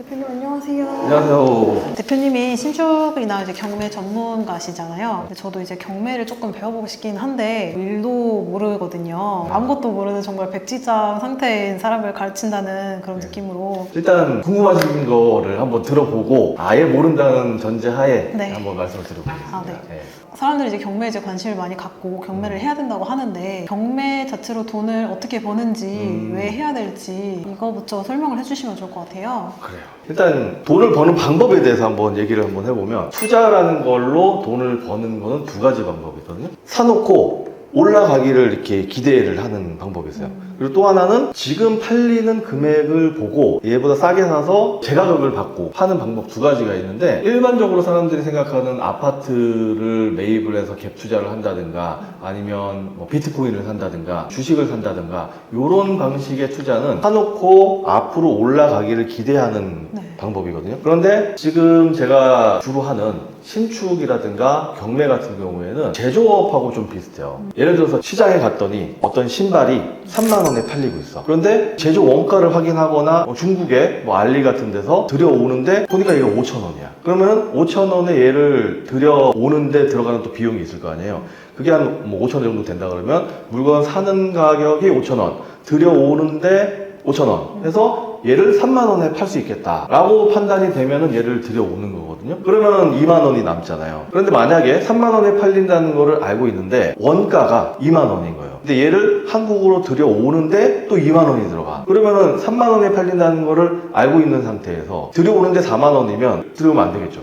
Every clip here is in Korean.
대표님 안녕하세요. 안녕하세요. 대표님이 신축이나 이제 경매 전문가시잖아요. 근데 저도 이제 경매를 조금 배워보고 싶긴 한데 일도 모르거든요. 아무것도 모르는 정말 백지장 상태인 사람을 가르친다는 그런 느낌으로. 일단 궁금하신 거를 한번 들어보고 아예 모른다는 전제하에 네. 한번 말씀을 드려보겠습니다. 아, 네. 사람들이 이제 경매에 이제 관심을 많이 갖고 경매를 해야 된다고 하는데 경매 자체로 돈을 어떻게 버는지 왜 해야 될지 이거부터 설명을 해주시면 좋을 것 같아요. 그래요. 일단 돈을 버는 방법에 대해서 한번 얘기를 한번 해보면 투자라는 걸로 돈을 버는 거는 두 가지 방법이거든요. 사놓고 올라가기를 이렇게 기대를 하는 방법이 있어요. 그리고 또 하나는 지금 팔리는 금액을 보고 얘보다 싸게 사서 제가격을 받고 파는 방법 두 가지가 있는데, 일반적으로 사람들이 생각하는 아파트를 매입을 해서 갭 투자를 한다든가 아니면 뭐 비트코인을 산다든가 주식을 산다든가 이런 방식의 투자는 사놓고 앞으로 올라가기를 기대하는 네. 방법이거든요. 그런데 지금 제가 주로 하는 신축이라든가 경매 같은 경우에는 제조업하고 좀 비슷해요. 예를 들어서 시장에 갔더니 어떤 신발이 3만 원에 팔리고 있어. 그런데 제조 원가를 확인하거나 중국의 뭐 알리 같은 데서 들여오는데 보니까 이거 5천 원이야. 그러면 5천 원에 얘를 들여오는데 들어가는 또 비용이 있을 거 아니에요. 그게 한 뭐 5천 원 정도 된다 그러면 물건 사는 가격이 5천 원, 들여오는데 5천 원 해서 얘를 3만 원에 팔 수 있겠다 라고 판단이 되면은 얘를 들여오는 거거든요. 그러면 2만 원이 남잖아요. 그런데 만약에 3만 원에 팔린다는 거를 알고 있는데 원가가 2만 원인 거예요. 근데 얘를 한국으로 들여오는데 또 2만 원이 들어가. 그러면은 3만 원에 팔린다는 거를 알고 있는 상태에서 들여오는데 4만 원이면 들여오면 안 되겠죠.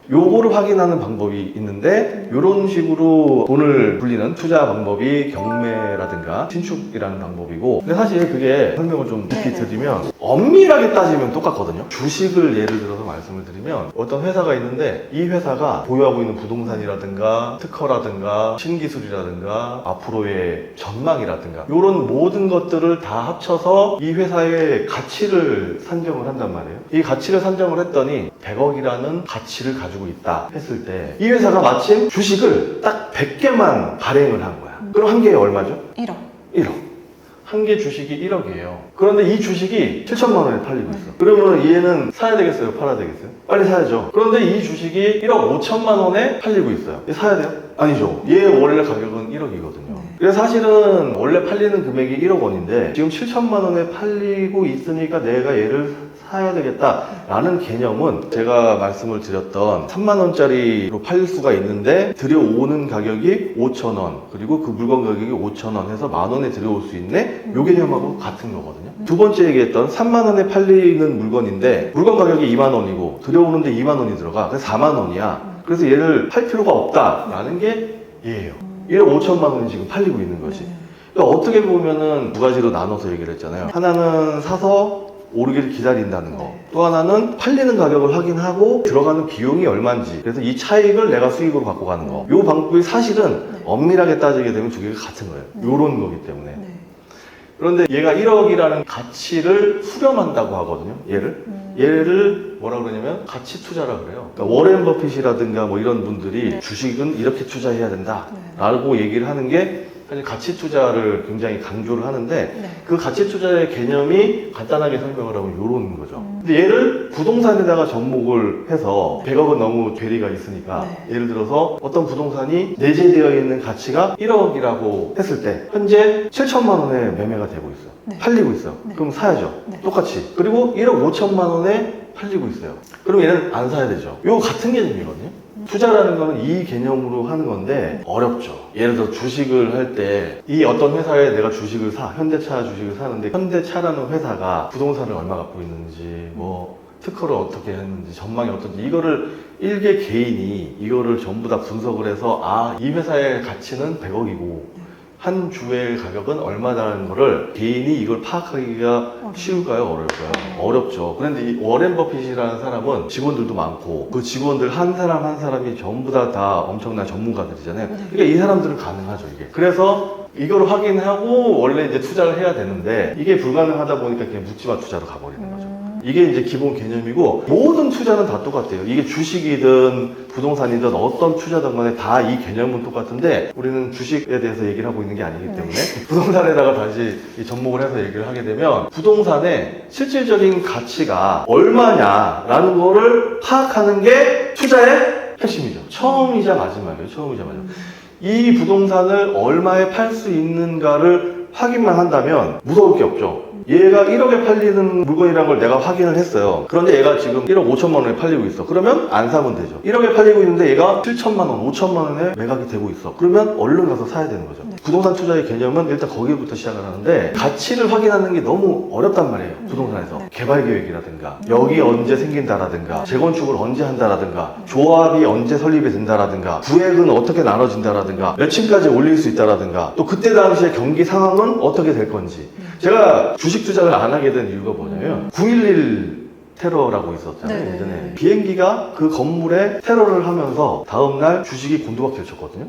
요거를 확인하는 방법이 있는데, 요런 식으로 돈을 불리는 투자 방법이 경매라든가 신축이라는 방법이고, 근데 사실 그게 설명을 좀 깊이 드리면 엄밀하게 따지면 똑같거든요. 주식을 예를 들어서 말씀을 드리면 어떤 회사가 있는데 이 회사가 보유하고 있는 부동산이라든가 특허라든가 신기술이라든가 앞으로의 전망이라든가 요런 모든 것들을 다 합쳐서 이 회사의 가치를 산정을 한단 말이에요. 이 가치를 산정을 했더니 100억이라는 가치를 가지고 있다 했을 때 이 회사가 마침 주식을 딱 100개만 발행을 한 거야. 그럼 한 개에 얼마죠? 1억. 1억. 한 개 주식이 1억이에요. 그런데 이 주식이 7천만 원에 팔리고 있어. 그러면 얘는 사야 되겠어요? 팔아야 되겠어요? 빨리 사야죠. 그런데 이 주식이 1억 5천만 원에 팔리고 있어요. 얘 사야 돼요? 아니죠. 얘 원래 가격은 1억이거든요. 그래서 사실은 원래 팔리는 금액이 1억 원인데 지금 7천만 원에 팔리고 있으니까 내가 얘를 사야 되겠다라는 개념은 제가 말씀을 드렸던 3만 원짜리로 팔 수가 있는데 들여오는 가격이 5천 원, 그리고 그 물건 가격이 5천 원 해서 만 원에 들여올 수 있네? 요 개념하고 같은 거거든요. 두 번째 얘기했던 3만 원에 팔리는 물건인데 물건 가격이 2만 원이고 들여오는데 2만 원이 들어가. 그래서 4만 원이야. 그래서 얘를 팔 필요가 없다라는 게 얘예요. 1억 5천만 원이 지금 팔리고 있는 거지. 그러니까 어떻게 보면은 두 가지로 나눠서 얘기를 했잖아요. 하나는 사서 오르기를 기다린다는 거. 또 하나는 팔리는 가격을 확인하고 들어가는 비용이 얼마인지. 그래서 이 차익을 내가 수익으로 갖고 가는 거. 요 방법이 사실은 엄밀하게 따지게 되면 두 개가 같은 거예요. 요런 거기 때문에. 그런데 얘가 1억이라는 가치를 수렴한다고 하거든요. 얘를 뭐라 그러냐면 가치 투자라 그래요. 그러니까 워렌 버핏이라든가 뭐 이런 분들이 주식은 이렇게 투자해야 된다 라고 얘기를 하는 게 사실 가치 투자를 굉장히 강조를 하는데 그 가치 투자의 개념이 간단하게 설명을 하면 이런 거죠. 근데 얘를 부동산에다가 접목을 해서 100억은 너무 괴리가 있으니까 예를 들어서 어떤 부동산이 내재되어 있는 가치가 1억이라고 했을 때 현재 7천만 원에 매매가 되고 있어요. 팔리고 있어요. 그럼 사야죠. 똑같이. 그리고 1억 5천만 원에 팔리고 있어요. 그럼 얘는 안 사야 되죠. 이거 같은 개념이거든요. 투자라는 거는 이 개념으로 하는 건데 어렵죠. 예를 들어 주식을 할 때 이 어떤 회사에 내가 주식을 사, 현대차 주식을 사는데 현대차라는 회사가 부동산을 얼마 갖고 있는지 뭐 특허를 어떻게 했는지 전망이 어떤지 이거를 일개 개인이 이거를 전부 다 분석을 해서 아, 이 회사의 가치는 100억이고 한 주의 가격은 얼마다라는 거를 개인이 이걸 파악하기가 쉬울까요? 어려울까요? 어렵죠. 그런데 이 워렌 버핏이라는 사람은 직원들도 많고 그 직원들 한 사람 한 사람이 전부 다 엄청난 전문가들이잖아요. 그러니까 이 사람들은 가능하죠, 이게. 그래서 이걸 확인하고 원래 이제 투자를 해야 되는데 이게 불가능하다 보니까 그냥 묻지마 투자로 가버리는 거죠. 이게 이제 기본 개념이고 모든 투자는 다 똑같아요. 이게 주식이든 부동산이든 어떤 투자든 간에 다 이 개념은 똑같은데 우리는 주식에 대해서 얘기를 하고 있는 게 아니기 때문에 부동산에다가 다시 이 접목을 해서 얘기를 하게 되면 부동산의 실질적인 가치가 얼마냐라는 거를 파악하는 게 투자의 핵심이죠. 처음이자 마지막이에요. 처음이자 마지막. 이 부동산을 얼마에 팔 수 있는가를 확인만 한다면 무서울 게 없죠. 얘가 1억에 팔리는 물건이라는 걸 내가 확인을 했어요. 그런데 얘가 지금 1억 5천만 원에 팔리고 있어. 그러면 안 사면 되죠. 1억에 팔리고 있는데 얘가 7천만 원, 5천만 원에 매각이 되고 있어. 그러면 얼른 가서 사야 되는 거죠. 부동산 투자의 개념은 일단 거기부터 시작을 하는데 가치를 확인하는 게 너무 어렵단 말이에요. 부동산에서. 개발 계획이라든가 여기 언제 생긴다라든가 재건축을 언제 한다라든가 조합이 언제 설립이 된다라든가 구획은 어떻게 나눠진다라든가 몇 층까지 올릴 수 있다라든가 또 그때 당시에 경기 상황은 어떻게 될 건지. 제가 주식 투자를 안 하게 된 이유가 뭐냐면 9.11 테러라고 있었잖아요. 예전에 비행기가 그 건물에 테러를 하면서 다음날 주식이 곤두박질 쳤거든요.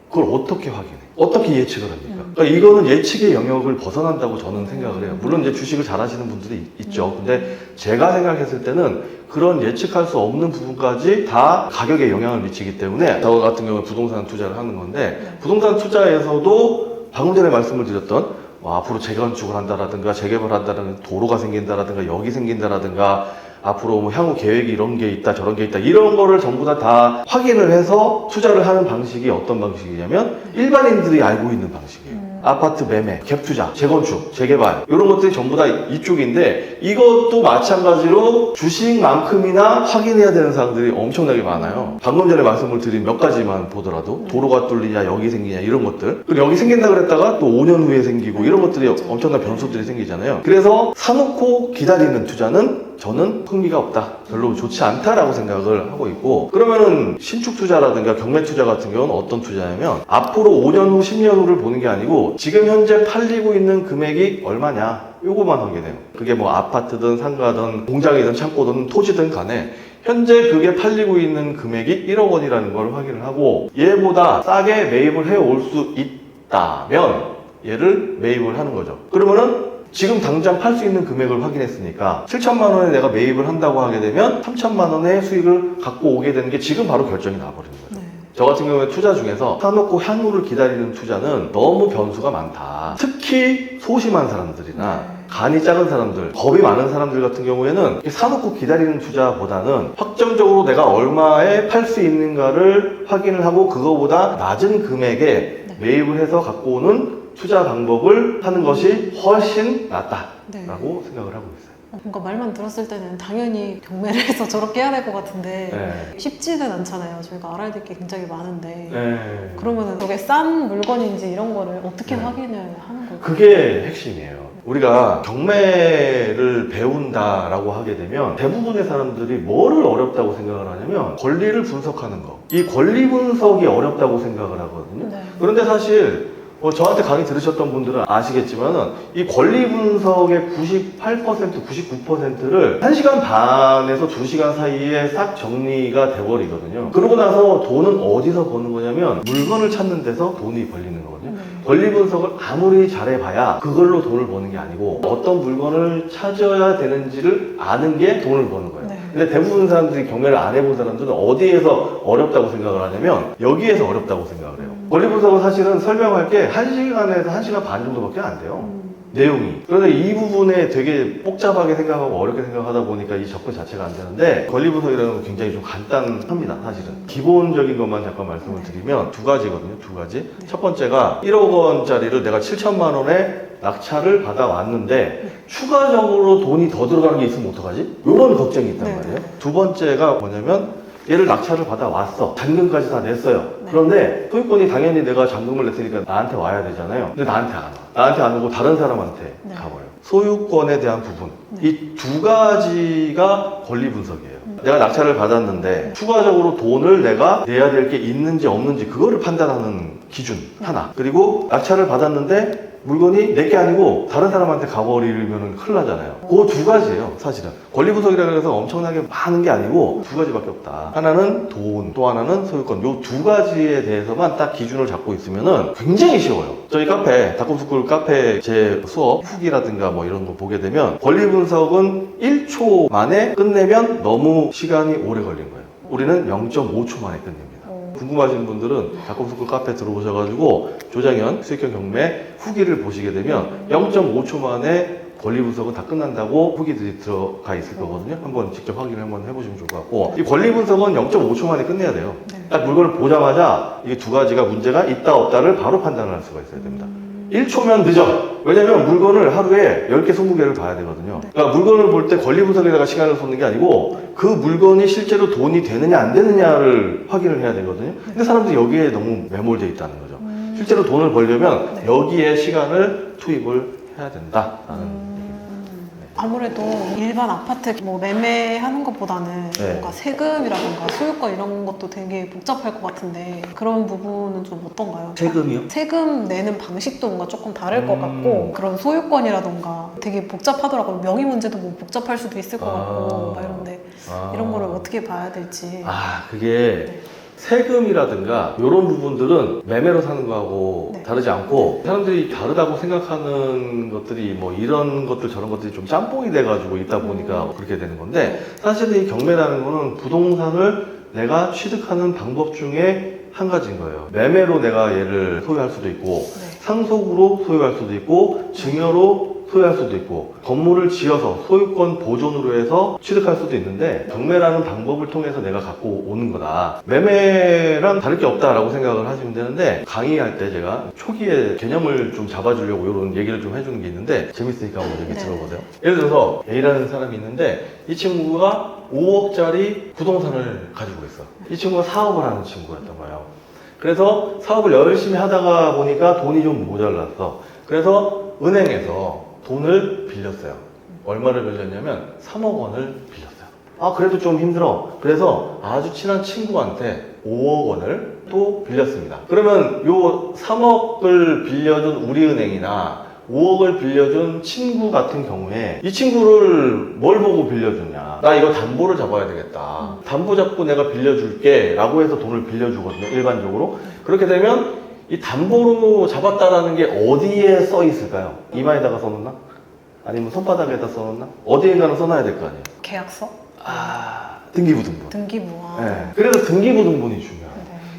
그걸 어떻게 확인해? 어떻게 예측을 합니까? 그러니까 이거는 예측의 영역을 벗어난다고 저는 생각을 해요. 물론 이제 주식을 잘 하시는 분들이 있죠. 근데 제가 생각했을 때는 그런 예측할 수 없는 부분까지 다 가격에 영향을 미치기 때문에 저 같은 경우는 부동산 투자를 하는 건데 부동산 투자에서도 방금 전에 말씀을 드렸던 앞으로 재건축을 한다라든가 재개발한다라든가 도로가 생긴다라든가 여기 생긴다라든가 앞으로 뭐 향후 계획이 이런 게 있다 저런 게 있다 이런 거를 전부 다 확인을 해서 투자를 하는 방식이 어떤 방식이냐면 일반인들이 알고 있는 방식이에요. 아파트 매매, 갭 투자, 재건축, 재개발 이런 것들이 전부 다 이쪽인데 이것도 마찬가지로 주식만큼이나 확인해야 되는 사항들이 엄청나게 많아요. 방금 전에 말씀을 드린 몇 가지만 보더라도 도로가 뚫리냐 여기 생기냐 이런 것들 그리고 여기 생긴다 그랬다가 또 5년 후에 생기고 이런 것들이 엄청난 변수들이 생기잖아요. 그래서 사놓고 기다리는 투자는 저는 흥미가 없다. 별로 좋지 않다라고 생각을 하고 있고 그러면은 신축 투자라든가 경매 투자 같은 경우는 어떤 투자냐면 앞으로 5년 후, 10년 후를 보는 게 아니고 지금 현재 팔리고 있는 금액이 얼마냐 요거만 하게 돼요. 그게 뭐 아파트든 상가든 공장이든 창고든 토지든 간에 현재 그게 팔리고 있는 금액이 1억 원이라는 걸 확인을 하고 얘보다 싸게 매입을 해올 수 있다면 얘를 매입을 하는 거죠. 그러면은 지금 당장 팔 수 있는 금액을 확인했으니까 7천만 원에 내가 매입을 한다고 하게 되면 3천만 원의 수익을 갖고 오게 되는 게 지금 바로 결정이 나버리는 거죠. 저 같은 경우에 투자 중에서 사놓고 향후를 기다리는 투자는 너무 변수가 많다. 특히 소심한 사람들이나 간이 작은 사람들, 겁이 많은 사람들 같은 경우에는 사놓고 기다리는 투자보다는 확정적으로 내가 얼마에 팔 수 있는가를 확인을 하고 그거보다 낮은 금액에 매입을 해서 갖고 오는 투자 방법을 하는 것이 훨씬 낫다라고 생각을 하고 있어요. 뭔가 말만 들었을 때는 당연히 경매를 해서 저렇게 해야 될 것 같은데 쉽지는 않잖아요. 저희가 알아야 될 게 굉장히 많은데 그러면은 저게 싼 물건인지 이런 거를 어떻게 확인을 하는 걸까요? 그게 핵심이에요. 우리가 경매를 배운다라고 하게 되면 대부분의 사람들이 뭐를 어렵다고 생각을 하냐면 권리를 분석하는 거. 이 권리 분석이 어렵다고 생각을 하거든요. 그런데 사실 저한테 강의 들으셨던 분들은 아시겠지만은 이 권리 분석의 98%, 99%를 1시간 반에서 2시간 사이에 싹 정리가 돼버리거든요. 그러고 나서 돈은 어디서 버는 거냐면 물건을 찾는 데서 돈이 벌리는 거거든요. 권리 분석을 아무리 잘해봐야 그걸로 돈을 버는 게 아니고 어떤 물건을 찾아야 되는지를 아는 게 돈을 버는 거예요. 근데 대부분 사람들이 경매를 안 해본 사람들은 어디에서 어렵다고 생각을 하냐면 여기에서 어렵다고 생각을 해요. 권리 분석은 사실은 설명할 게 1시간에서 1시간 반 정도밖에 안 돼요. 내용이. 그런데 이 부분에 되게 복잡하게 생각하고 어렵게 생각하다 보니까 이 접근 자체가 안 되는데 권리 분석이라는 건 굉장히 좀 간단합니다, 사실은. 기본적인 것만 잠깐 말씀을 드리면 두 가지거든요, 두 가지. 첫 번째가 1억 원짜리를 내가 7천만 원에 낙찰을 받아왔는데 추가적으로 돈이 더 들어가는 게 있으면 어떡하지? 요런 걱정이 있단 말이에요. 두 번째가 뭐냐면 얘를 낙찰을 받아왔어. 잔금까지 다 냈어요. 그런데 소유권이 당연히 내가 잔금을 냈으니까 나한테 와야 되잖아요. 근데 나한테 안 와. 나한테 안 오고 다른 사람한테 가버려요. 소유권에 대한 부분. 이 두 가지가 권리 분석이에요. 내가 낙찰을 받았는데 추가적으로 돈을 내가 내야 될 게 있는지 없는지 그거를 판단하는 기준 하나, 그리고 낙찰을 받았는데 물건이 내게 아니고 다른 사람한테 가버리면 큰일 나잖아요. 그 두 가지예요, 사실은. 권리부석이라 해서 엄청나게 많은 게 아니고 두 가지밖에 없다. 하나는 돈, 또 하나는 소유권. 요 두 가지에 대해서만 딱 기준을 잡고 있으면은 굉장히 쉬워요. 저희 카페, 닷컴스쿨 카페 제 수업 후기라든가 뭐 이런 거 보게 되면 권리분석은 1초 만에 끝내면 너무 시간이 오래 걸린 거예요. 우리는 0.5초 만에 끝냅니다. 궁금하신 분들은 닷컴스쿨 카페 들어오셔가지고 조장현 수익형 경매 후기를 보시게 되면 0.5초 만에 권리분석은 다 끝난다고 후기들이 들어가 있을 거거든요. 한번 직접 확인을 한번 해보시면 좋을 것 같고, 이 권리분석은 0.5초 만에 끝내야 돼요. 딱 물건을 보자마자 이게 두 가지가 문제가 있다 없다를 바로 판단을 할 수가 있어야 됩니다. 1초면 늦어. 왜냐면 물건을 하루에 10개, 20개를 봐야 되거든요. 그러니까 물건을 볼 때 권리분석에다가 시간을 쏟는 게 아니고 그 물건이 실제로 돈이 되느냐 안 되느냐를 확인을 해야 되거든요. 근데 사람들이 여기에 너무 매몰되어 있다는 거죠. 실제로 돈을 벌려면 여기에 시간을 투입을 해야 된다라는. 아무래도 일반 아파트 뭐 매매하는 것보다는 뭔가 세금이라던가 소유권 이런 것도 되게 복잡할 것 같은데 그런 부분은 좀 어떤가요? 세금이요? 세금 내는 방식도 뭔가 조금 다를 것 같고, 그런 소유권이라던가 되게 복잡하더라고요. 명의 문제도 뭐 복잡할 수도 있을 것 같고 막 이런데 이런 거를 어떻게 봐야 될지. 그게 세금이라든가 이런 부분들은 매매로 사는 거하고 다르지 않고, 사람들이 다르다고 생각하는 것들이 뭐 이런 것들 저런 것들이 좀 짬뽕이 돼가지고 있다 보니까 그렇게 되는 건데, 사실은 이 경매라는 거는 부동산을 내가 취득하는 방법 중에 한 가지인 거예요. 매매로 내가 얘를 소유할 수도 있고, 상속으로 소유할 수도 있고, 증여로 소유할 수도 있고, 건물을 지어서 소유권 보존으로 해서 취득할 수도 있는데, 경매라는 방법을 통해서 내가 갖고 오는 거다. 매매랑 다를 게 없다라고 생각을 하시면 되는데, 강의할 때 제가 초기에 개념을 좀 잡아주려고 이런 얘기를 좀 해주는 게 있는데 재밌으니까 한번 얘기 들어보세요. 예를 들어서 A라는 사람이 있는데 이 친구가 5억짜리 부동산을 가지고 있어. 이 친구가 사업을 하는 친구였던 거예요. 그래서 사업을 열심히 하다가 보니까 돈이 좀 모자랐어. 그래서 은행에서 돈을 빌렸어요. 얼마를 빌렸냐면 3억 원을 빌렸어요. 그래도 좀 힘들어. 그래서 아주 친한 친구한테 5억 원을 또 빌렸습니다. 그러면 요 3억을 빌려준 우리은행이나 5억을 빌려준 친구 같은 경우에 이 친구를 뭘 보고 빌려주냐, 나 이거 담보를 잡아야 되겠다, 담보 잡고 내가 빌려줄게 라고 해서 돈을 빌려주거든요, 일반적으로. 그렇게 되면 이 담보로 잡았다라는 게 어디에 써 있을까요? 이마에다가 써놓나? 아니면 손바닥에다 써놓나? 어디에가는 써놔야 될 거 아니에요? 계약서? 등기부등본. 등기부. 네. 그래서 등기부등본이 중요해요.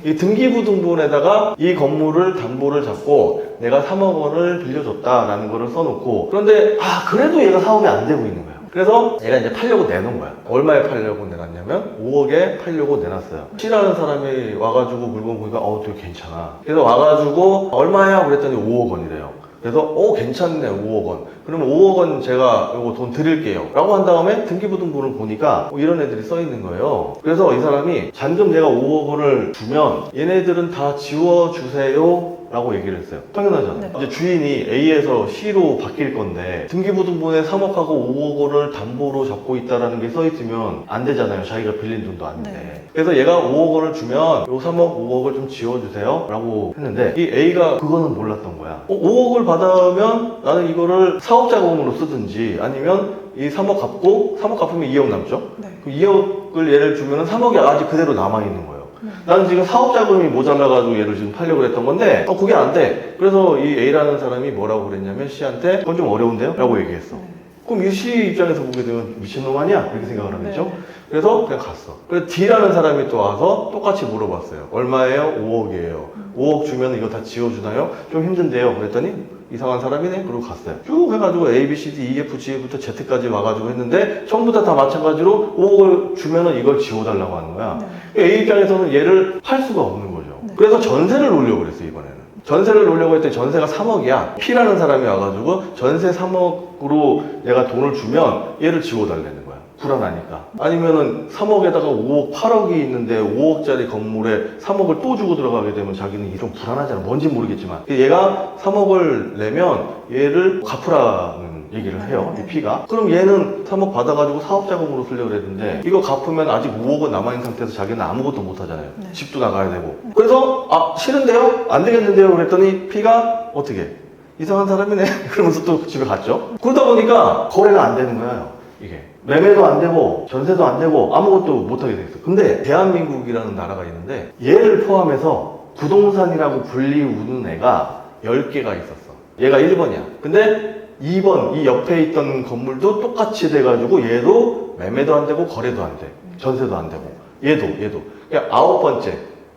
이 등기부등본에다가 이 건물을 담보를 잡고 내가 3억 원을 빌려줬다라는 거를 써놓고, 그런데 그래도 얘가 사업이 안 되고 있는 거예요. 그래서 얘가 이제 팔려고 내놓은 거야. 얼마에 팔려고 내놨냐면 5억에 팔려고 내놨어요. C라는 사람이 와가지고 물건 보니까 되게 괜찮아. 그래서 와가지고 얼마야? 그랬더니 5억 원이래요. 그래서 괜찮네, 5억 원. 그러면 5억 원 제가 이거 돈 드릴게요 라고 한 다음에 등기부등본을 보니까 이런 애들이 써 있는 거예요. 그래서 이 사람이 잔금 내가 5억 원을 주면 얘네들은 다 지워주세요 라고 얘기를 했어요. 당연하잖아요. 이제 주인이 A에서 C로 바뀔 건데 등기부등본에 3억하고 5억 원을 담보로 잡고 있다라는 게 써 있으면 안 되잖아요. 자기가 빌린 돈도 아닌데. 그래서 얘가 5억 원을 주면 요 3억, 5억을 좀 지워주세요 라고 했는데, 이 A가 그거는 몰랐던 거야. 5억을 받으면 나는 이거를 사업자금으로 쓰든지 아니면 이 3억 갚고, 3억 갚으면 2억 남죠? 그 2억을 얘를 주면 3억이 아직 그대로 남아있는 거예요. 나는 지금 사업자금이 모자라가지고 얘를 지금 팔려고 했던 건데 그게 안 돼. 그래서 이 A라는 사람이 뭐라고 그랬냐면 C한테 그건 좀 어려운데요? 라고 얘기했어. 그럼 이 C 입장에서 보게 되면 미친놈 아니야? 이렇게 생각을 하겠죠? 그래서 그냥 갔어. 그래서 D라는 사람이 또 와서 똑같이 물어봤어요. 얼마예요? 5억이에요. 5억 주면 이거 다 지워주나요? 좀 힘든데요. 그랬더니 이상한 사람이네? 그러고 갔어요. 쭉 해가지고 A, B, C, D, E, F, G부터 Z까지 와가지고 했는데 전부 다 마찬가지로 5억을 주면은 이걸 지워달라고 하는 거야. A 입장에서는 얘를 팔 수가 없는 거죠. 그래서 전세를 놓으려고 그랬어요, 이번에는. 전세를 놓으려고 했더니 전세가 3억이야. P라는 사람이 와가지고 전세 3억으로 내가 돈을 주면 얘를 지워달라는 거야. 불안하니까. 아니면은 3억에다가 5억, 8억이 있는데 5억짜리 건물에 3억을 또 주고 들어가게 되면 자기는 이게 좀 불안하잖아. 뭔지 모르겠지만. 얘가 3억을 내면 얘를 갚으라는 얘기를 해요. 이 P가. 그럼 얘는 3억 받아가지고 사업자금으로 쓰려고 그랬는데 이거 갚으면 아직 5억은 남아있는 상태에서 자기는 아무것도 못 하잖아요. 네. 집도 나가야 되고. 그래서 싫은데요? 안 되겠는데요? 그랬더니 P가 어떻게? 이상한 사람이네. 그러면서 또 집에 갔죠. 그러다 보니까 거래가 안 되는 거예요. 이게. 매매도 안 되고 전세도 안 되고 아무것도 못 하게 되겠어요. 근데 대한민국이라는 나라가 있는데 얘를 포함해서 부동산이라고 불리우는 애가 10개가 있었어. 얘가 1번이야. 근데 2번, 이 옆에 있던 건물도 똑같이 돼가지고 얘도 매매도 안 되고 거래도 안 돼. 전세도 안 되고. 얘도. 그러니까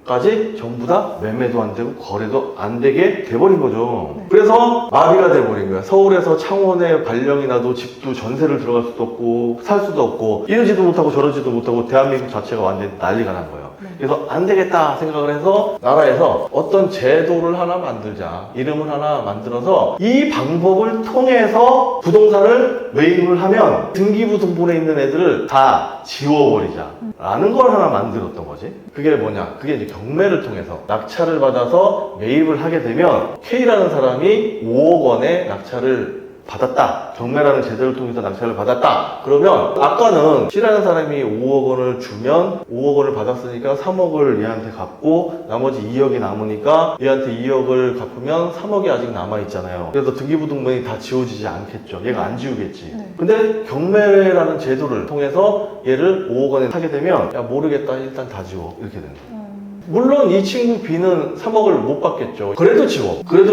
9번째까지 전부 다 매매도 안 되고 거래도 안 되게 돼버린 거죠. 네. 그래서 마비가 돼버린 거야. 서울에서 창원에 발령이 나도 집도 전세를 들어갈 수도 없고 살 수도 없고 이러지도 못하고 저러지도 못하고 대한민국 자체가 완전히 난리가 난 거예요. 네. 그래서 안 되겠다 생각을 해서 나라에서 어떤 제도를 하나 만들자, 이름을 하나 만들어서 이 방법을 통해서 부동산을 매입을 하면 등기부 등본에 있는 애들을 다 지워버리자 라는 걸 하나 만들었던 거지. 그게 뭐냐, 그게 이제 경매를 통해서 낙찰을 받아서 매입을 하게 되면 K라는 사람이 5억 원의 낙찰을 받았다, 경매라는 제도를 통해서 낙찰을 받았다. 그러면 아까는 C라는 사람이 5억 원을 주면 5억 원을 받았으니까 3억을 얘한테 갚고 나머지 2억이 남으니까 얘한테 2억을 갚으면 3억이 아직 남아있잖아요. 그래서 등기부등본이 다 지워지지 않겠죠. 얘가 안 지우겠지. 네. 근데 경매라는 제도를 통해서 얘를 5억 원에 사게 되면 야 모르겠다, 일단 다 지워, 이렇게 되는 거예요. 물론 이 친구 B는 3억을 못 받겠죠. 그래도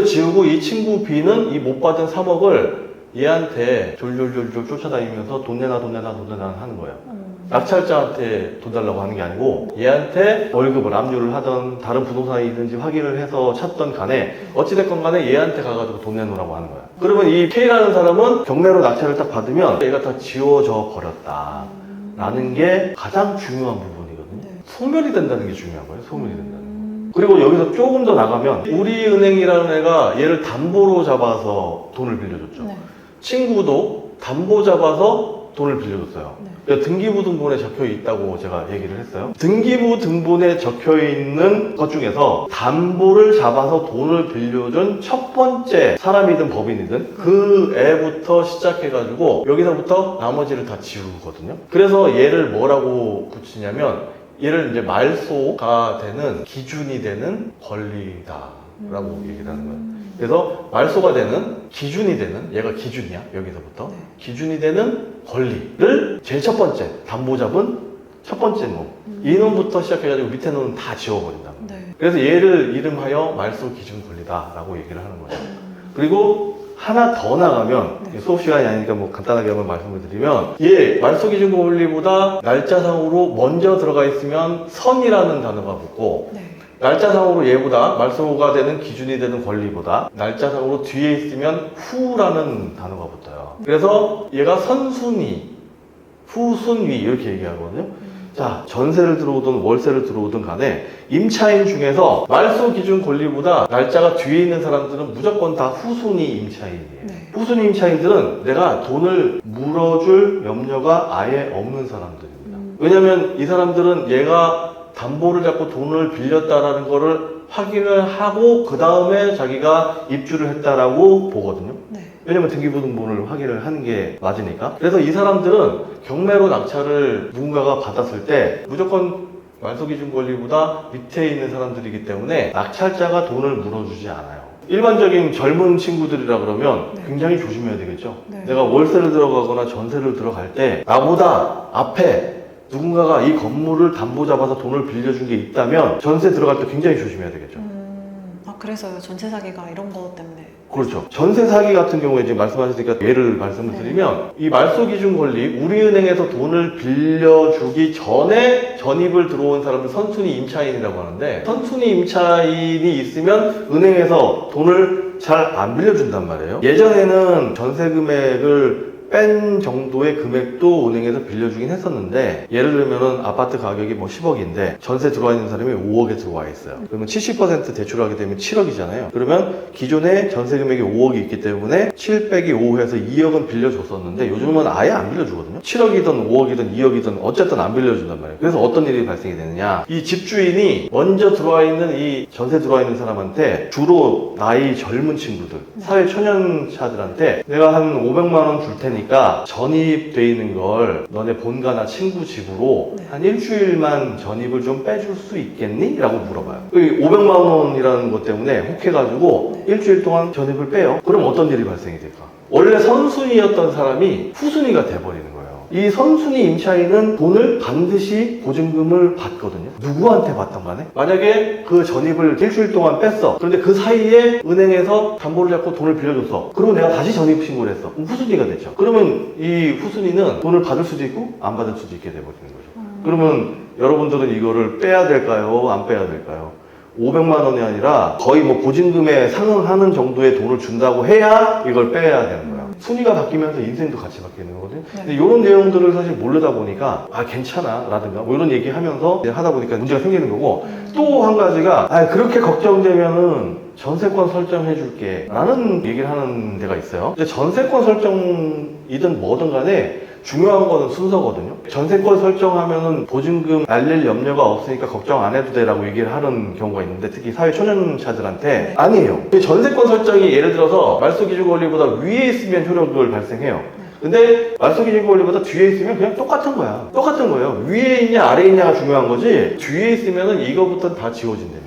지우고 이 친구 B는 이 못 받은 3억을 얘한테 졸졸졸졸 쫓아다니면서 돈 내놔 하는 거예요. 낙찰자한테 돈 달라고 하는 게 아니고 얘한테 월급을 압류를 하던 다른 부동산이 있는지 확인을 해서 찾던 간에 어찌됐건 간에 얘한테 가가지고 돈 내놓으라고 하는 거야. 그러면 이 K라는 사람은 경매로 낙찰을 딱 받으면 얘가 다 지워져 버렸다 라는 게 가장 중요한 부분이거든요. 네. 소멸이 된다는 게 중요한 거예요. 소멸이 된다는 거. 그리고 여기서 조금 더 나가면 우리은행이라는 애가 얘를 담보로 잡아서 돈을 빌려줬죠. 네. 친구도 담보 잡아서 돈을 빌려줬어요. 네. 그러니까 등기부등본에 적혀 있다고 제가 얘기를 했어요. 등기부등본에 적혀 있는 것 중에서 담보를 잡아서 돈을 빌려준 첫 번째 사람이든 법인이든 그 애부터 시작해가지고 여기서부터 나머지를 다 지우거든요. 그래서 얘를 뭐라고 붙이냐면 얘를 이제 말소가 되는 기준이 되는 권리다라고 얘기를 하는 거예요. 그래서 말소가 되는 기준이 되는, 얘가 기준이야 여기서부터. 네. 기준이 되는 권리를 제일 첫 번째 담보 잡은 첫 번째 놈, 이놈부터 시작해가지고 밑에 놈은 다 지워버린다. 네. 그래서 얘를 이름하여 말소 기준 권리다라고 얘기를 하는 거죠. 그리고 하나 더 나가면, 네. 수업 시간이 아니니까 뭐 간단하게 한번 말씀을 드리면, 얘 말소 기준 권리보다 날짜상으로 먼저 들어가 있으면 선이라는 단어가 붙고, 네. 날짜상으로 얘보다 말소가 되는 기준이 되는 권리보다 날짜상으로 뒤에 있으면 후라는 단어가 붙어요. 그래서 얘가 선순위, 후순위 이렇게 얘기하거든요. 자, 전세를 들어오든 월세를 들어오든 간에 임차인 중에서 말소 기준 권리보다 날짜가 뒤에 있는 사람들은 무조건 다 후순위 임차인이에요. 네. 후순위 임차인들은 내가 돈을 물어줄 염려가 아예 없는 사람들입니다. 왜냐면 이 사람들은 얘가 담보를 잡고 돈을 빌렸다라는 거를 확인을 하고 그 다음에 자기가 입주를 했다라고 보거든요. 네. 왜냐면 등기부등본을 확인을 하는 게 맞으니까. 그래서 이 사람들은 경매로 낙찰을 누군가가 받았을 때 무조건 말소기준 권리보다 밑에 있는 사람들이기 때문에 낙찰자가 돈을 물어주지 않아요. 일반적인 젊은 친구들이라 그러면 네. 굉장히 조심해야 되겠죠. 네. 내가 월세를 들어가거나 전세를 들어갈 때 나보다 앞에 누군가가 이 건물을 담보 잡아서 돈을 빌려준 게 있다면 전세 들어갈 때 굉장히 조심해야 되겠죠. 그래서요. 전세 사기가 이런 거 때문에. 그렇죠. 전세 사기 같은 경우에 지금 말씀하셨으니까 예를 말씀을 네. 드리면 이 말소 기준 권리, 우리은행에서 돈을 빌려주기 전에 전입을 들어온 사람을 선순위 임차인이라고 하는데, 선순위 임차인이 있으면 은행에서 돈을 잘 안 빌려준단 말이에요. 예전에는 전세 금액을 뺀 정도의 금액도 은행에서 빌려주긴 했었는데, 예를 들면은 아파트 가격이 뭐 10억인데 전세 들어와 있는 사람이 5억에 들어와 있어요. 그러면 70% 대출하게 되면 7억이잖아요. 그러면 기존에 전세 금액이 5억이 있기 때문에 7 빼기 5 해서 2억은 빌려줬었는데, 요즘은 아예 안 빌려주거든요. 7억이든 5억이든 2억이든 어쨌든 안 빌려준단 말이에요. 그래서 어떤 일이 발생이 되느냐, 이 집주인이 먼저 들어와 있는 이 전세 들어와 있는 사람한테, 주로 나이 젊은 친구들, 사회 초년차들한테 내가 한 500만 원 줄 테니까 전입돼 있는 걸 너네 본가나 친구 집으로 네. 한 일주일만 전입을 좀 빼줄 수 있겠니? 라고 물어봐요. 500만 원이라는 것 때문에 혹해가지고 일주일 동안 전입을 빼요. 그럼 어떤 일이 발생이 될까? 원래 선순위였던 사람이 후순위가 돼버리는 거예요. 이 선순위 임차인은 돈을 반드시 보증금을 받거든요. 누구한테 받던 간에. 만약에 그 전입을 일주일 동안 뺐어. 그런데 그 사이에 은행에서 담보를 잡고 돈을 빌려줬어. 그러면 내가 다시 전입 신고를 했어. 그럼 후순위가 됐죠. 그러면 이 후순위는 돈을 받을 수도 있고 안 받을 수도 있게 돼버리는 거죠. 그러면 여러분들은 이거를 빼야 될까요? 안 빼야 될까요? 500만 원이 아니라 거의 뭐 보증금에 상응하는 정도의 돈을 준다고 해야 이걸 빼야 되는 거야. 순위가 바뀌면서 인생도 같이 바뀌는 거거든요. 근데 이런 내용들을 사실 모르다 보니까 아 괜찮아 라든가 뭐 이런 얘기 하면서 하다 보니까 문제가 생기는 거고, 또 한 가지가 아 그렇게 걱정되면은 전세권 설정해 줄게 라는 얘기를 하는 데가 있어요. 근데 전세권 설정이든 뭐든 간에 중요한 거는 순서거든요. 전세권 설정하면은 보증금 날릴 염려가 없으니까 걱정 안 해도 돼라고 얘기를 하는 경우가 있는데, 특히 사회 초년차들한테 아니에요. 전세권 설정이 예를 들어서 말소기준 권리보다 위에 있으면 효력을 발생해요. 근데 말소기준 권리보다 뒤에 있으면 그냥 똑같은 거야. 똑같은 거예요. 위에 있냐 아래에 있냐가 중요한 거지, 뒤에 있으면은 이거부터 다 지워진다니까요.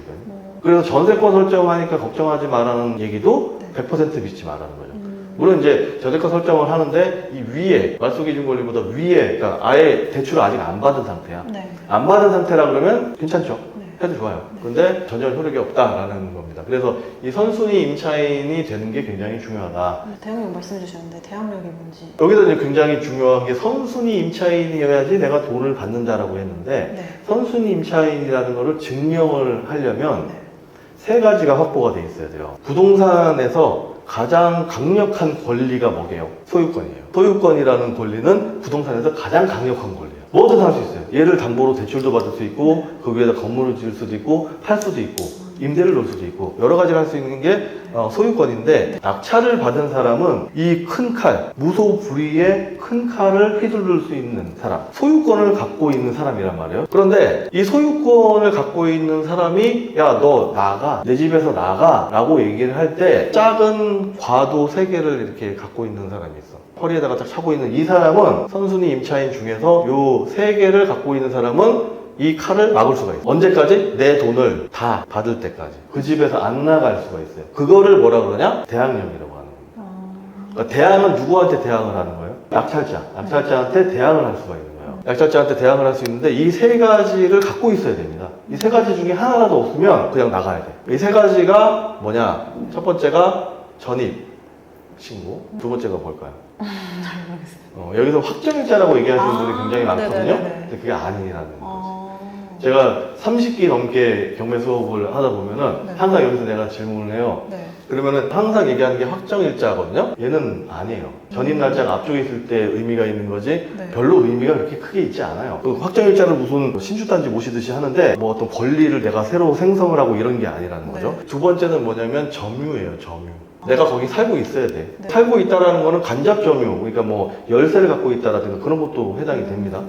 그래서 전세권 설정하니까 걱정하지 말라는 얘기도 100% 믿지 말라는 거죠. 물론 이제 전세권 설정을 하는데 이 위에 말소기준 권리보다 위에, 그러니까 아예 대출을 아직 안 받은 상태야. 네. 안 받은 상태라 그러면 괜찮죠. 네. 해도 좋아요. 근데 전혀 효력이 없다라는 겁니다. 그래서 이 선순위 임차인이 되는 게 굉장히 중요하다. 대형력 말씀해 주셨는데 대항력이 뭔지. 여기서 이제 굉장히 중요한 게 선순위 임차인이어야지 내가 돈을 받는다라고 했는데, 네. 선순위 임차인이라는 거를 증명을 하려면 세 가지가 확보가 돼 있어야 돼요. 부동산에서 가장 강력한 권리가 뭐게요? 소유권이에요. 소유권이라는 권리는 부동산에서 가장 강력한 권리예요. 뭐든 할 수 있어요. 얘를 담보로 대출도 받을 수 있고, 그 위에다 건물을 지을 수도 있고, 팔 수도 있고, 임대를 놓을 수도 있고, 여러 가지를 할 수 있는 게 소유권인데, 낙찰을 받은 사람은 이 큰 칼, 무소불위의 큰 칼을 휘두를 수 있는 사람, 소유권을 갖고 있는 사람이란 말이에요. 그런데 이 소유권을 갖고 있는 사람이 야, 너 나가, 내 집에서 나가 라고 얘기를 할 때 작은 과도 3개를 이렇게 갖고 있는 사람이 있어. 허리에다가 딱 차고 있는 이 사람은 선순위 임차인 중에서 요 3개를 갖고 있는 사람은 이 칼을 막을 수가 있어요. 언제까지? 내 돈을 다 받을 때까지. 그 집에서 안 나갈 수가 있어요. 그거를 뭐라 그러냐? 대항력이라고 하는 겁니다. 그러니까 대항은 누구한테 대항을 하는 거예요? 낙찰자한테 대항을 할 수가 있는 거예요. 낙찰자한테 대항을 할 수 있는데 이 3가지를 갖고 있어야 됩니다. 이 3가지 중에 하나라도 없으면 그냥 나가야 돼. 이 3가지가 뭐냐? 첫 번째가 전입 신고, 두 번째가 뭘까요? 여기서 확정일자라고 얘기하시는 분들이 굉장히 많거든요. 네네네네. 근데 그게 아니라는 거지. 제가 30기 넘게 경매 수업을 하다 보면은 네. 항상 여기서 내가 질문을 해요. 네. 그러면은 항상 얘기하는 게 확정일자거든요. 얘는 아니에요. 전입 날짜가 앞쪽에 있을 때 의미가 있는 거지 네. 별로 의미가 그렇게 크게 있지 않아요. 그 확정일자를 무슨 신주단지 모시듯이 하는데 뭐 어떤 권리를 내가 새로 생성을 하고 이런 게 아니라는 거죠. 네. 두 번째는 뭐냐면 점유예요. 점유. 내가 거기 살고 있어야 돼. 네. 살고 있다라는 거는 간접 점유, 그러니까 뭐 열쇠를 갖고 있다라든가 그런 것도 해당이 됩니다.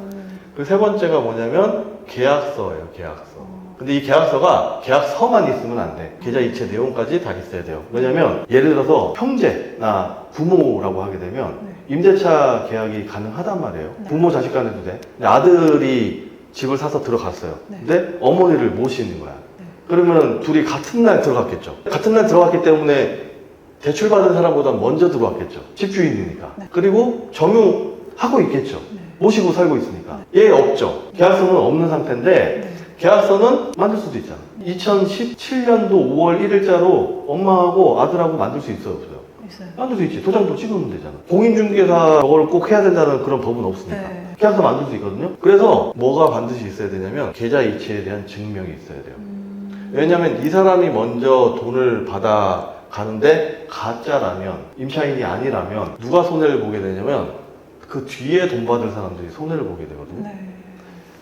그 세 번째가 뭐냐면 계약서예요. 계약서. 근데 이 계약서가 계약서만 있으면 안 돼. 계좌 이체 내용까지 다 있어야 돼요. 왜냐면 예를 들어서 형제나 부모라고 하게 되면 임대차 계약이 가능하단 말이에요. 부모 자식 간에도 돼. 근데 아들이 집을 사서 들어갔어요. 근데 어머니를 모시는 거야. 그러면 둘이 같은 날 들어갔겠죠. 같은 날 들어갔기 때문에 대출받은 사람보다 먼저 들어왔겠죠. 집주인이니까. 그리고 점유하고 있겠죠. 모시고 살고 있으니까. 얘 없죠. 계약서는 없는 상태인데 계약서는 만들 수도 있잖아. 2017년도 5월 1일자로 엄마하고 아들하고 만들 수 있어요, 없어요? 있어요. 만들 수 있지. 도장도 찍으면 되잖아. 공인중개사 저걸 꼭 해야 된다는 그런 법은 없으니까. 네. 계약서 만들 수 있거든요. 그래서 뭐가 반드시 있어야 되냐면 계좌 이체에 대한 증명이 있어야 돼요. 왜냐면 이 사람이 먼저 돈을 받아 가는데 가짜라면, 임차인이 아니라면 누가 손해를 보게 되냐면 그 뒤에 돈 받을 사람들이 손해를 보게 되거든요. 네.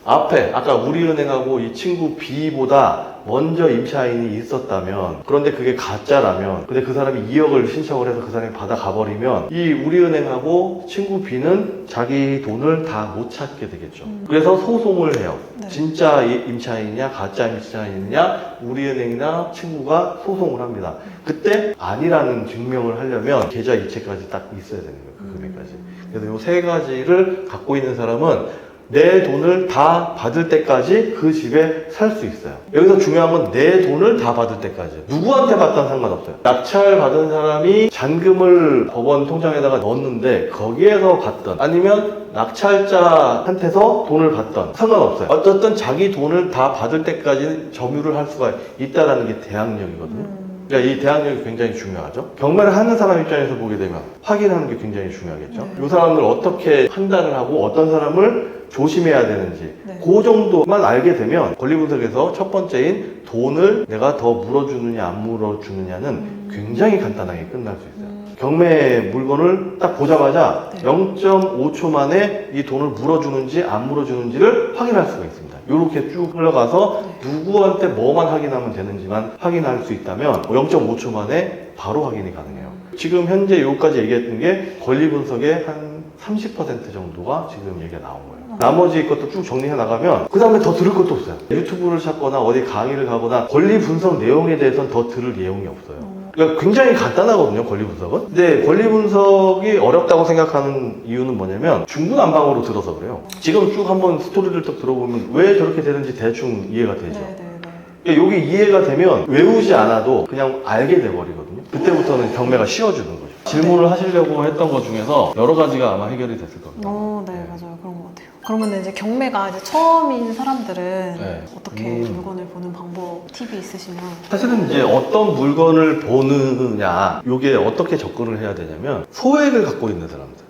앞에 아까 우리은행하고 이 친구 B보다 먼저 임차인이 있었다면, 그런데 그게 가짜라면, 근데 그 사람이 2억을 신청을 해서 그 사람이 받아 가버리면 이 우리은행하고 친구 B는 자기 돈을 다 못 찾게 되겠죠. 그래서 소송을 해요. 네. 진짜 임차인이냐 가짜 임차인이냐 우리은행이나 친구가 소송을 합니다. 그때 아니라는 증명을 하려면 계좌 이체까지 딱 있어야 되는 거예요. 그 금액까지. 그래서 이 세 가지를 갖고 있는 사람은 내 돈을 다 받을 때까지 그 집에 살 수 있어요. 여기서 중요한 건 내 돈을 다 받을 때까지. 누구한테 받든 상관없어요. 낙찰 받은 사람이 잔금을 법원 통장에다가 넣었는데 거기에서 받든 아니면 낙찰자한테서 돈을 받든 상관없어요. 어쨌든 자기 돈을 다 받을 때까지 점유를 할 수가 있다는 게 대항력이거든요. 그러니까 이 대항력이 굉장히 중요하죠. 경매를 하는 사람 입장에서 보게 되면 확인하는 게 굉장히 중요하겠죠. 네. 이 사람들 어떻게 판단을 하고 어떤 사람을 조심해야 되는지 네. 그 정도만 알게 되면 권리분석에서 첫 번째인 돈을 내가 더 물어주느냐 안 물어주느냐는 굉장히 간단하게 끝날 수 있어요. 경매 물건을 딱 보자마자 네. 0.5초 만에 이 돈을 물어주는지 안 물어주는지를 확인할 수가 있습니다. 이렇게 쭉 흘러가서 누구한테 뭐만 확인하면 되는지만 확인할 수 있다면 0.5초 만에 바로 확인이 가능해요. 지금 현재 여기까지 얘기했던 게 권리 분석의 한 30% 정도가 지금 얘기가 나온 거예요. 나머지 것도 쭉 정리해 나가면 그 다음에 더 들을 것도 없어요. 유튜브를 찾거나 어디 강의를 가거나 권리 분석 내용에 대해서는 더 들을 내용이 없어요. 그러니까 굉장히 간단하거든요, 권리 분석은. 근데 권리 분석이 어렵다고 생각하는 이유는 뭐냐면 중구난방으로 들어서 그래요. 지금 쭉 한번 스토리를 딱 들어보면 왜 저렇게 되는지 대충 이해가 되죠. 네, 네, 네. 그러니까 여기 이해가 되면 외우지 않아도 그냥 알게 돼버리거든요. 그때부터는 경매가 쉬워지는 거죠. 질문을 하시려고 했던 것 중에서 여러 가지가 아마 해결이 됐을 겁니다. 네, 맞아요. 그런 것 같아요. 그러면 이제 경매가 이제 처음인 사람들은 네. 어떻게 물건을 보는 방법, 팁이 있으시면? 사실은 이제 어떤 물건을 보느냐, 요게 어떻게 접근을 해야 되냐면 소액을 갖고 있는 사람들.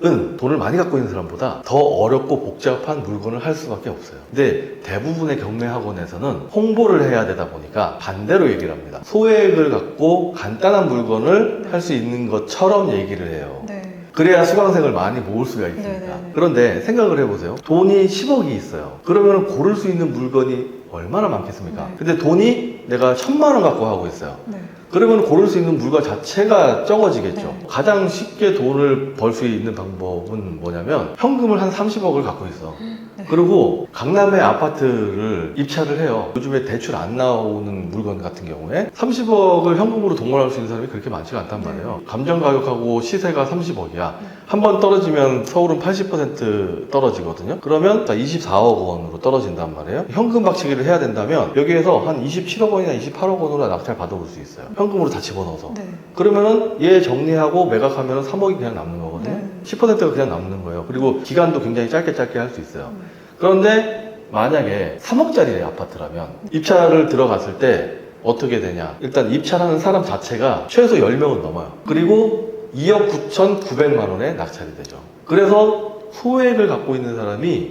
은 돈을 많이 갖고 있는 사람보다 더 어렵고 복잡한 물건을 할 수밖에 없어요. 근데 대부분의 경매 학원에서는 홍보를 해야 되다 보니까 반대로 얘기를 합니다. 소액을 갖고 간단한 물건을 할 수 있는 것처럼 얘기를 해요. 네. 그래야 수강생을 많이 모을 수가 있습니다. 네네네. 그런데 생각을 해보세요. 돈이 10억이 있어요. 그러면 고를 수 있는 물건이 얼마나 많겠습니까? 네. 근데 돈이 내가 1000만 원 갖고 하고 있어요. 네. 그러면 고를 수 있는 물건 자체가 적어지겠죠. 네. 가장 쉽게 돈을 벌 수 있는 방법은 뭐냐면 현금을 한 30억을 갖고 있어. 네. 그리고 강남의 아파트를 입찰을 해요. 요즘에 대출 안 나오는 물건 같은 경우에 30억을 현금으로 동원할 수 있는 사람이 그렇게 많지가 않단 말이에요. 감정가격하고 시세가 30억이야. 한 번 떨어지면 서울은 80% 떨어지거든요. 그러면 24억 원으로 떨어진단 말이에요. 현금 박치기를 해야 된다면 여기에서 한 27억 원이나 28억 원으로 낙찰 받아볼 수 있어요. 현금으로 다 집어넣어서. 네. 그러면은 얘 정리하고 매각하면 3억이 그냥 남는 거거든요. 네. 10%가 그냥 남는 거예요. 그리고 기간도 굉장히 짧게 할 수 있어요. 그런데 만약에 3억짜리 아파트라면 입찰을 들어갔을 때 어떻게 되냐. 일단 입찰하는 사람 자체가 최소 10명은 넘어요. 그리고 2억 9,900만 원에 낙찰이 되죠. 그래서 소액을 갖고 있는 사람이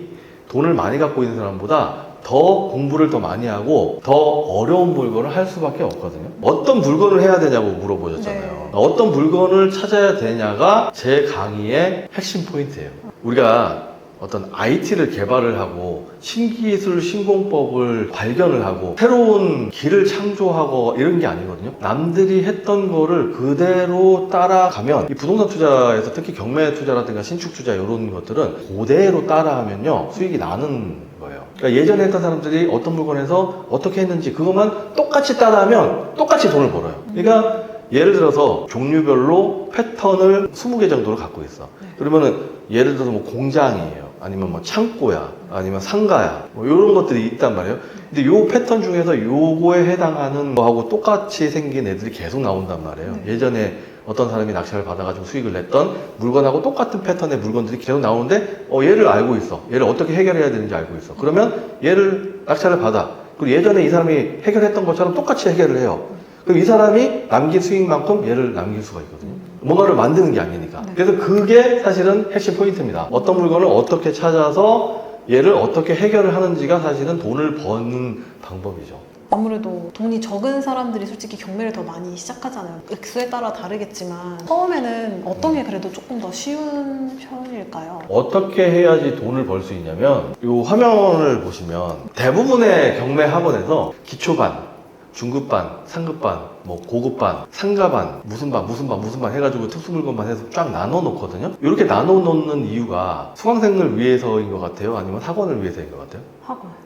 돈을 많이 갖고 있는 사람보다 더 공부를 더 많이 하고 더 어려운 물건을 할 수밖에 없거든요. 어떤 물건을 해야 되냐고 물어보셨잖아요. 네. 어떤 물건을 찾아야 되냐가 제 강의의 핵심 포인트예요. 우리가 어떤 IT를 개발을 하고 신기술 신공법을 발견을 하고 새로운 길을 창조하고 이런 게 아니거든요. 남들이 했던 거를 그대로 따라가면 이 부동산 투자에서 특히 경매 투자라든가 신축 투자 이런 것들은 그대로 따라하면요 수익이 나는 거예요. 그러니까 예전에 했던 사람들이 어떤 물건에서 어떻게 했는지 그것만 똑같이 따라하면 똑같이 돈을 벌어요. 그러니까 예를 들어서 종류별로 패턴을 20개 정도를 갖고 있어. 그러면은 예를 들어서 뭐 공장이에요. 아니면 뭐 창고야. 아니면 상가야. 뭐 이런 것들이 있단 말이에요. 근데 요 패턴 중에서 요거에 해당하는 거하고 똑같이 생긴 애들이 계속 나온단 말이에요. 예전에 어떤 사람이 낙찰을 받아가지고 수익을 냈던 물건하고 똑같은 패턴의 물건들이 계속 나오는데 얘를 알고 있어. 얘를 어떻게 해결해야 되는지 알고 있어. 그러면 얘를 낙찰을 받아. 그리고 예전에 이 사람이 해결했던 것처럼 똑같이 해결을 해요. 그럼 이 사람이 남긴 수익만큼 얘를 남길 수가 있거든요. 뭔가를 만드는 게 아니니까. 그래서 그게 사실은 핵심 포인트입니다. 어떤 물건을 어떻게 찾아서 얘를 어떻게 해결을 하는지가 사실은 돈을 버는 방법이죠. 아무래도 돈이 적은 사람들이 솔직히 경매를 더 많이 시작하잖아요. 액수에 따라 다르겠지만 처음에는 어떤 게 그래도 조금 더 쉬운 편일까요? 어떻게 해야지 돈을 벌 수 있냐면 이 화면을 보시면 대부분의 경매 학원에서 기초반, 중급반, 상급반, 뭐 고급반, 상가반, 무슨 반 해가지고 특수 물건만 해서 쫙 나눠 놓거든요. 이렇게 나눠 놓는 이유가 수강생을 위해서인 것 같아요? 아니면 학원을 위해서인 것 같아요?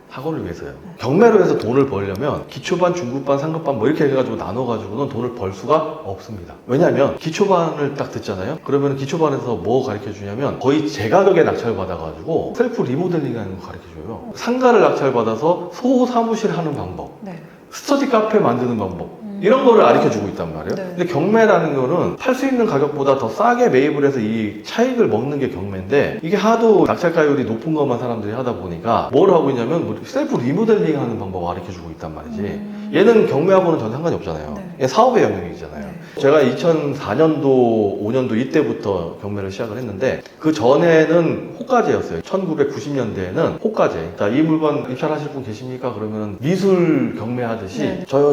학원을 위해서요. 경매로 해서 돈을 벌려면 기초반, 중급반, 상급반 뭐 이렇게 해가지고 나눠가지고는 돈을 벌 수가 없습니다. 왜냐하면 기초반을 딱 듣잖아요. 그러면 기초반에서 뭐 가르쳐 주냐면 거의 제 가격에 낙찰 받아가지고 셀프 리모델링 하는 거 가르쳐 줘요. 상가를 낙찰 받아서 소 사무실 하는 방법, 네. 스터디 카페 만드는 방법, 이런 거를 가르쳐 주고 있단 말이에요. 네. 근데 경매라는 거는 팔 수 있는 가격보다 더 싸게 매입을 해서 이 차익을 먹는 게 경매인데, 이게 하도 낙찰가율이 높은 것만 사람들이 하다 보니까 뭘 하고 있냐면 뭐 셀프 리모델링 하는 방법을 가르쳐 주고 있단 말이지. 얘는 경매하고는 전혀 상관이 없잖아요. 네. 얘 사업의 영역이잖아요. 네. 제가 2004년도, 5년도 이때부터 경매를 시작을 했는데 그 전에는 호가제였어요. 1990년대에는 호가제. 자, 이 물건 입찰하실 분 계십니까? 그러면 미술 경매하듯이 네. 저요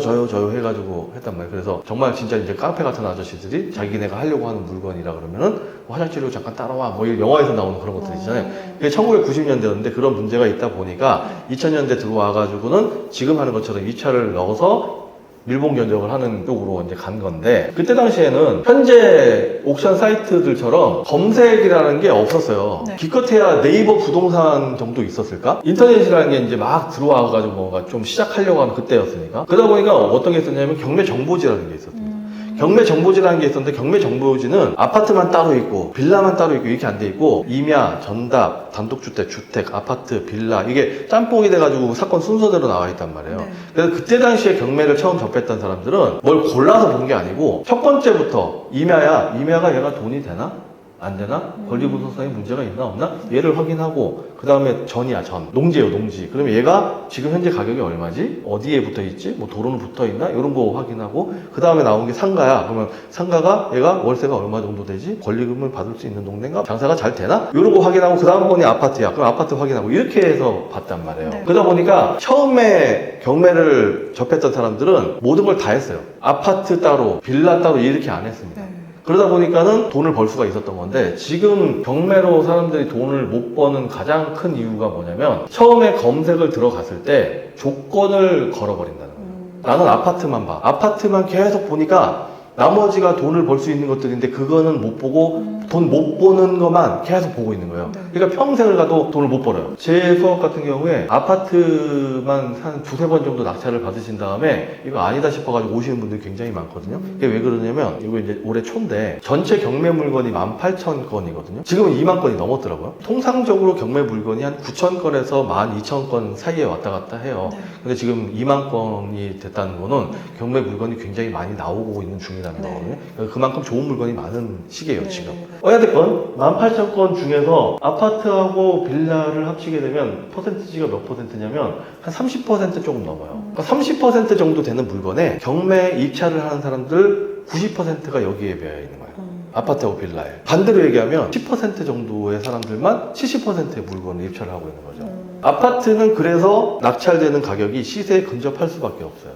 해가지고 했단 말이에요. 그래서 정말 진짜 이제 깡패 같은 아저씨들이 자기네가 하려고 하는 물건이라 그러면은 뭐 화장실로 잠깐 따라와 뭐 이 영화에서 나오는 그런 것들 있잖아요. 그게 1990년대였는데 그런 문제가 있다 보니까 2000년대 들어와가지고는 지금 하는 것처럼 입찰을 넣어서 밀봉 견적을 하는 쪽으로 이제 간 건데, 그때 당시에는 현재 옥션 사이트들처럼 검색이라는 게 없었어요. 네. 기껏해야 네이버 부동산 정도 있었을까? 인터넷이라는 게 이제 막 들어와가지고 뭔가 좀 시작하려고 하는 그때였으니까. 그러다 보니까 어떤 게 있었냐면 경매 정보지라는 게 있었어요. 경매 정보지라는 게 있었는데, 경매 정보지는 아파트만 따로 있고 빌라만 따로 있고 이렇게 안 돼 있고 임야, 전답, 단독주택, 주택, 아파트, 빌라 이게 짬뽕이 돼가지고 사건 순서대로 나와 있단 말이에요. 네. 그래서 그때 당시에 경매를 처음 접했던 사람들은 뭘 골라서 본 게 아니고 첫 번째부터 임야가 얘가 돈이 되나? 안 되나? 권리분석상에 문제가 있나 없나? 얘를 확인하고, 그 다음에 전이야, 전. 농지예요, 농지. 그러면 얘가 지금 현재 가격이 얼마지? 어디에 붙어 있지? 뭐 도로는 붙어 있나? 이런 거 확인하고, 그 다음에 나온 게 상가야. 그러면 상가가 얘가 월세가 얼마 정도 되지? 권리금을 받을 수 있는 동네인가? 장사가 잘 되나? 이런 거 확인하고, 그 다음 번이 아파트야. 그럼 아파트 확인하고, 이렇게 해서 봤단 말이에요. 네. 그러다 보니까 처음에 경매를 접했던 사람들은 모든 걸 다 했어요. 아파트 따로, 빌라 따로 이렇게 안 했습니다. 네. 그러다 보니까는 돈을 벌 수가 있었던 건데, 지금 경매로 사람들이 돈을 못 버는 가장 큰 이유가 뭐냐면, 처음에 검색을 들어갔을 때 조건을 걸어버린다는 거예요. 나는 아파트만 봐. 아파트만 계속 보니까 나머지가 돈을 벌 수 있는 것들인데 그거는 못 보고 돈 못 버는 것만 계속 보고 있는 거예요. 네. 그러니까 평생을 가도 돈을 못 벌어요. 제 수업 같은 경우에 아파트만 한 두세 번 정도 낙찰을 받으신 다음에 이거 아니다 싶어가지고 오시는 분들이 굉장히 많거든요. 이게 왜 그러냐면, 이거 이제 올해 초인데 전체 경매 물건이 18,000건이거든요. 지금은 2만 건이 넘었더라고요. 통상적으로 경매 물건이 한 9,000건에서 12,000건 사이에 왔다 갔다 해요. 네. 근데 지금 2만 건이 됐다는 거는 경매 물건이 굉장히 많이 나오고 있는 중이라는 네. 거거든요. 그러니까 그만큼 좋은 물건이 많은 시기예요, 네, 지금. 네, 네. 어찌됐건 18,000건 중에서 아파트하고 빌라를 합치게 되면 퍼센티지가 몇 퍼센트냐면 한 30% 조금 넘어요. 그러니까 30% 정도 되는 물건에 경매 입찰을 하는 사람들 90%가 여기에 매여 있는 거예요. 아파트하고 빌라에. 반대로 얘기하면 10% 정도의 사람들만 70%의 물건을 입찰을 하고 있는 거죠. 아파트는 그래서 낙찰되는 가격이 시세에 근접할 수밖에 없어요.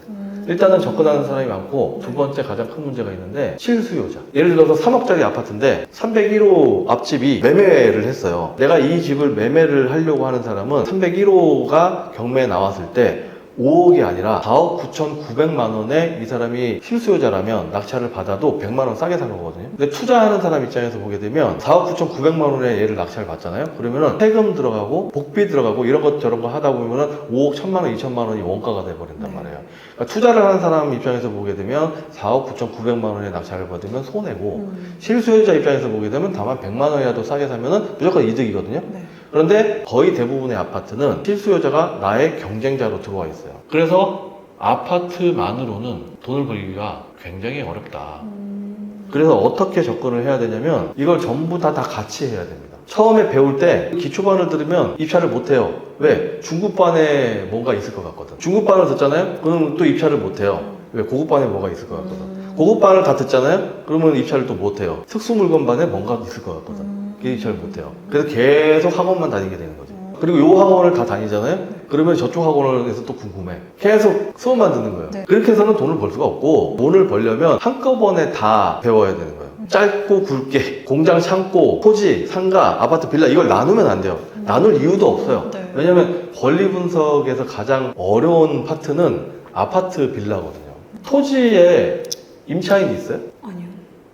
일단은 접근하는 사람이 많고, 두 번째 가장 큰 문제가 있는데 실수요자. 예를 들어서 3억짜리 아파트인데 301호 앞집이 매매를 했어요. 내가 이 집을 매매를 하려고 하는 사람은 301호가 경매에 나왔을 때 5억이 아니라 4억 9,900만 원에 이 사람이 실수요자라면 낙찰을 받아도 100만 원 싸게 산 거거든요. 근데 투자하는 사람 입장에서 보게 되면 4억 9,900만 원에 얘를 낙찰을 받잖아요. 그러면은 세금 들어가고 복비 들어가고 이런 것 저런 거 하다 보면은 5억 1,000만 원, 2천만 원이 원가가 돼버린단 말이에요. 그러니까 투자를 하는 사람 입장에서 보게 되면 4억 9,900만 원에 낙찰을 받으면 손해고, 실수요자 입장에서 보게 되면 다만 100만 원이라도 싸게 사면은 무조건 이득이거든요. 네. 그런데 거의 대부분의 아파트는 실수요자가 나의 경쟁자로 들어와 있어요. 그래서 아파트만으로는 돈을 벌기가 굉장히 어렵다. 그래서 어떻게 접근을 해야 되냐면, 이걸 전부 다 같이 해야 됩니다. 처음에 배울 때 기초반을 들으면 입찰을 못해요. 왜? 중급반에 뭔가 있을 것 같거든. 중급반을 듣잖아요? 그러면 또 입찰을 못해요. 왜? 고급반에 뭐가 있을 것 같거든. 고급반을 다 듣잖아요? 그러면 입찰을 또 못해요. 특수물건반에 뭔가 있을 것 같거든. 입찰을 못해요. 그래서 계속 학원만 다니게 되는 거죠. 그리고 요 학원을 다 다니잖아요. 그러면 저쪽 학원에서 또 궁금해. 계속 수업만 듣는 거예요. 네. 그렇게 해서는 돈을 벌 수가 없고, 돈을 벌려면 한꺼번에 다 배워야 되는 거예요. 짧고 굵게 공장, 창고, 토지, 상가, 아파트, 빌라 이걸 나누면 안 돼요. 나눌 이유도 없어요. 네. 왜냐면 권리 분석에서 가장 어려운 파트는 아파트, 빌라거든요. 토지에 임차인이 있어요? 아니요.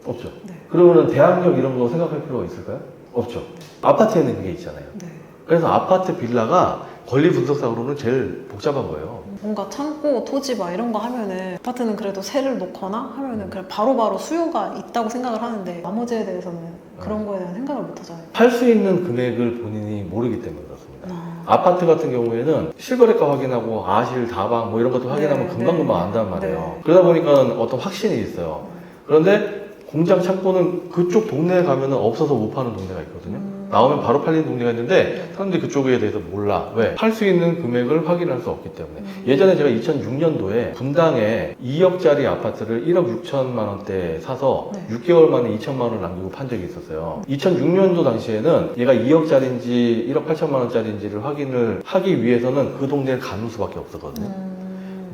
없죠. 네. 그러면 대항력 이런 거 생각할 필요가 있을까요? 없죠. 아파트에는 그게 있잖아요. 네. 그래서 아파트, 빌라가 권리 분석상으로는 제일 복잡한 거예요. 뭔가 창고, 토지 막 이런 거 하면은 아파트는 그래도 세를 놓거나 하면은 그냥 바로바로 수요가 있다고 생각을 하는데 나머지에 대해서는 그런 거에 대한 생각을 못 하잖아요. 팔 수 있는 금액을 본인이 모르기 때문에 그렇습니다. 아. 아파트 같은 경우에는 실거래가 확인하고 아실, 다방 뭐 이런 것도 확인하면 네, 금방금방 네. 안단 말이에요. 네. 그러다 보니까 어떤 확신이 있어요. 그런데 공장, 창고는 그쪽 동네에 가면 없어서 못 파는 동네가 있거든요. 나오면 바로 팔리는 동네가 있는데 사람들이 그쪽에 대해서 몰라. 왜? 팔 수 있는 금액을 확인할 수 없기 때문에. 예전에 제가 2006년도에 분당에 2억짜리 아파트를 1억 6천만 원대에 사서 네. 6개월 만에 2천만 원을 남기고 판 적이 있었어요. 2006년도 당시에는 얘가 2억짜리인지 1억 8천만 원짜리인지를 확인을 하기 위해서는 그 동네를 가는 수밖에 없었거든요.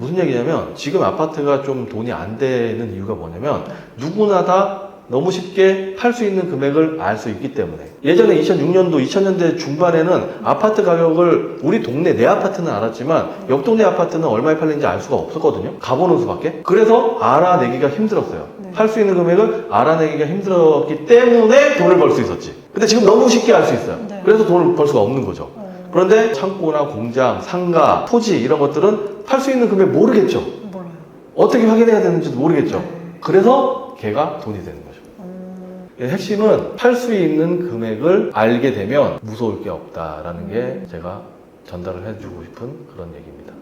무슨 얘기냐면 지금 아파트가 좀 돈이 안 되는 이유가 뭐냐면 누구나 다 너무 쉽게 팔 수 있는 금액을 알 수 있기 때문에. 예전에 2006년도, 2000년대 중반에는 아파트 가격을 우리 동네 내 아파트는 알았지만 옆 동네 아파트는 얼마에 팔리는지 알 수가 없었거든요. 가보는 수밖에. 그래서 알아내기가 힘들었어요. 네. 팔 수 있는 금액을 알아내기가 힘들었기 때문에 돈을 벌 수 있었지. 근데 지금 너무 쉽게 알 수 있어요. 네. 그래서 돈을 벌 수가 없는 거죠. 그런데 창고나 공장, 상가, 토지 이런 것들은 팔 수 있는 금액 모르겠죠. 몰라요. 어떻게 확인해야 되는지도 모르겠죠. 네. 그래서 걔가 돈이 되는 거죠. 핵심은 팔 수 있는 금액을 알게 되면 무서울 게 없다라는 게 제가 전달을 해주고 싶은 그런 얘기입니다.